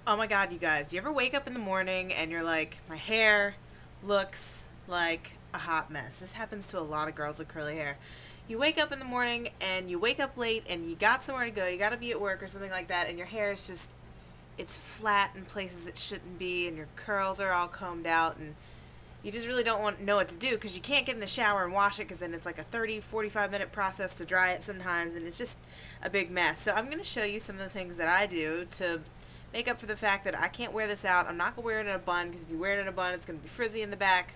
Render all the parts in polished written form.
Oh my god, you guys, you ever wake up in the morning and you're like, my hair looks like a hot mess? This happens to a lot of girls with curly hair. You wake up in the morning and you wake up late and you got somewhere to go, you gotta be at work or something like that, and your hair is just, it's flat in places it shouldn't be, and your curls are all combed out, and you just really don't know what to do because you can't get in the shower and wash it because then it's like a 30-45 minute process to dry it sometimes, and it's just a big mess. So I'm going to show you some of the things that I do to make up for the fact that I can't wear this out. I'm not going to wear it in a bun because if you wear it in a bun it's going to be frizzy in the back.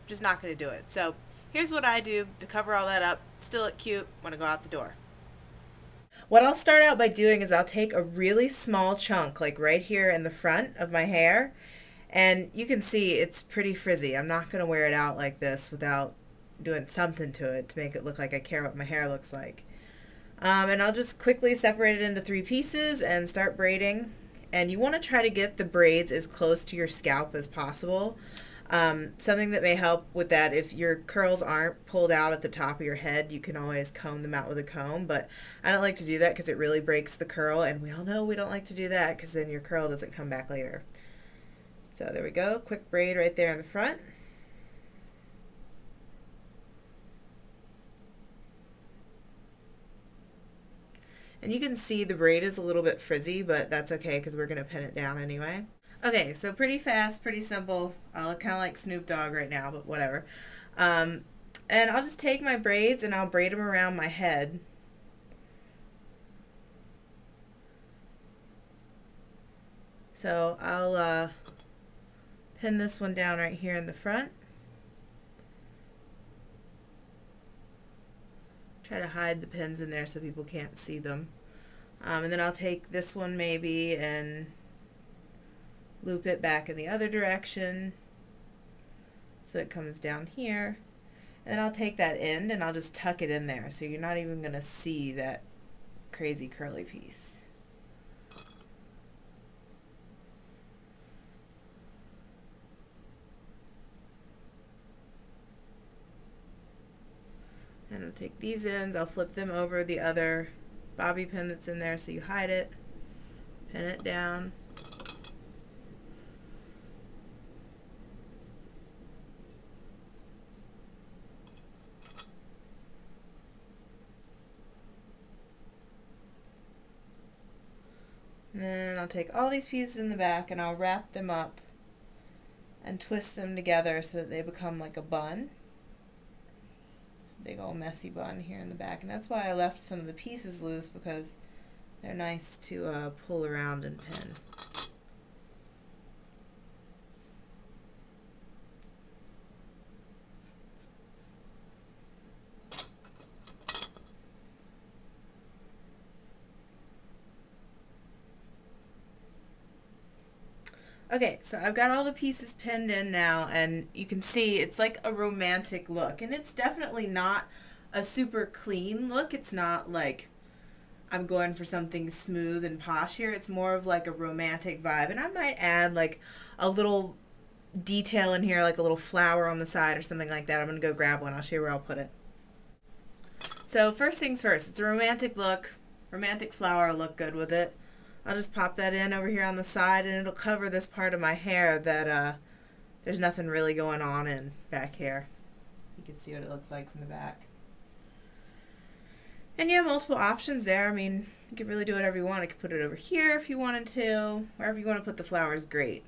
I'm just not going to do it. So here's what I do to cover all that up, still look cute when I go out the door. What I'll start out by doing is I'll take a really small chunk, like right here in the front of my hair, and you can see it's pretty frizzy. I'm not going to wear it out like this without doing something to it to make it look like I care what my hair looks like. And I'll just quickly separate it into 3 pieces and start braiding. And you want to try to get the braids as close to your scalp as possible. Something that may help with that, if your curls aren't pulled out at the top of your head, you can always comb them out with a comb, but I don't like to do that because it really breaks the curl, and we all know we don't like to do that because then your curl doesn't come back later. So there we go, quick braid right there in the front. And you can see the braid is a little bit frizzy, but that's okay because we're going to pin it down anyway. Okay, so pretty fast, pretty simple. I look kind of like Snoop Dogg right now, but whatever. And I'll just take my braids and I'll braid them around my head. So I'll pin this one down right here in the front. Try to hide the pins in there so people can't see them. And then I'll take this one maybe and loop it back in the other direction so it comes down here. And then I'll take that end and I'll just tuck it in there so you're not even going to see that crazy curly piece. And I'll take these ends, I'll flip them over the other bobby pin that's in there so you hide it, pin it down. And then I'll take all these pieces in the back and I'll wrap them up and twist them together so that they become like a bun. Big old messy bun here in the back, and that's why I left some of the pieces loose because they're nice to pull around and pin. Okay, so I've got all the pieces pinned in now, and you can see it's like a romantic look, and it's definitely not a super clean look. It's not like I'm going for something smooth and posh here. It's more of like a romantic vibe, and I might add like a little detail in here, like a little flower on the side or something like that. I'm going to go grab one. I'll show you where I'll put it. So first things first, it's a romantic look. Romantic flower will look good with it. I'll just pop that in over here on the side and it'll cover this part of my hair that there's nothing really going on in back here. You can see what it looks like from the back. And you have multiple options there. I mean, you could really do whatever you want. I could put it over here if you wanted to. Wherever you want to put the flowers, great.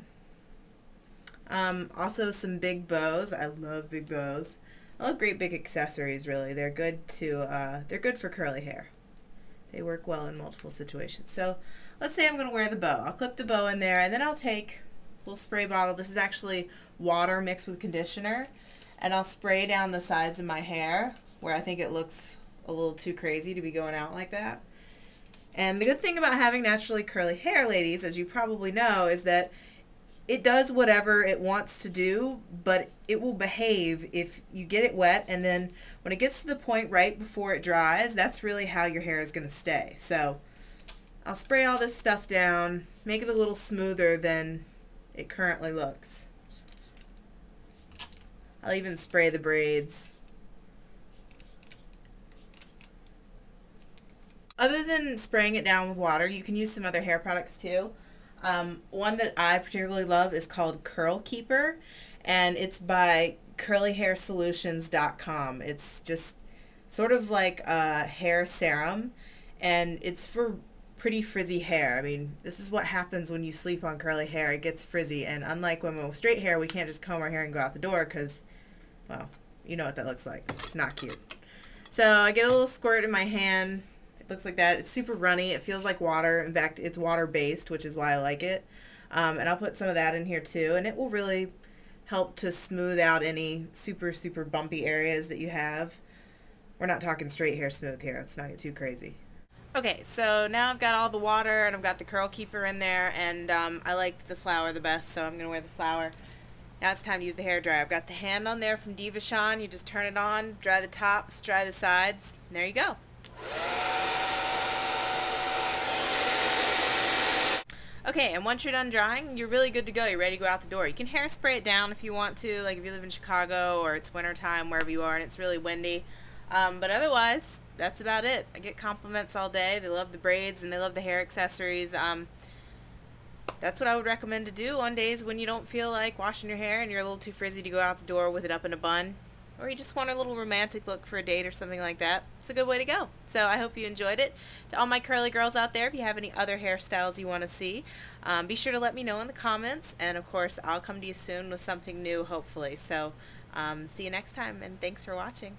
Also some big bows. I love big bows. I love great big accessories, really. They're good for curly hair. They work well in multiple situations. So let's say I'm going to wear the bow. I'll clip the bow in there, and then I'll take a little spray bottle. This is actually water mixed with conditioner, and I'll spray down the sides of my hair where I think it looks a little too crazy to be going out like that. And the good thing about having naturally curly hair, ladies, as you probably know, is that it does whatever it wants to do, but it will behave if you get it wet, and then when it gets to the point right before it dries, that's really how your hair is going to stay. So I'll spray all this stuff down, make it a little smoother than it currently looks. I'll even spray the braids. Other than spraying it down with water, you can use some other hair products too. One that I particularly love is called Curl Keeper, and it's by curlyhairsolutions.com. It's just sort of like a hair serum, and it's for pretty frizzy hair. I mean, this is what happens when you sleep on curly hair. It gets frizzy, and unlike women with straight hair, we can't just comb our hair and go out the door because, well, you know what that looks like. It's not cute. So I get a little squirt in my hand. It looks like that. It's super runny. It feels like water. In fact, it's water-based, which is why I like it. And I'll put some of that in here too, and it will really help to smooth out any super, super bumpy areas that you have. We're not talking straight hair smooth here. Let's not get too crazy. Okay, so now I've got all the water and I've got the curl keeper in there, and I like the flower the best, so I'm going to wear the flower. Now it's time to use the hairdryer. I've got the hand on there from Diva Shawn. You just turn it on, dry the tops, dry the sides, and there you go. Okay, and once you're done drying, you're really good to go. You're ready to go out the door. You can hairspray it down if you want to, like if you live in Chicago or it's wintertime, wherever you are, and it's really windy. But otherwise, that's about it. I get compliments all day. They love the braids and they love the hair accessories. That's what I would recommend to do on days when you don't feel like washing your hair and you're a little too frizzy to go out the door with it up in a bun. Or you just want a little romantic look for a date or something like that. It's a good way to go. So I hope you enjoyed it. To all my curly girls out there, if you have any other hairstyles you want to see, be sure to let me know in the comments. And of course, I'll come to you soon with something new, hopefully. So see you next time, and thanks for watching.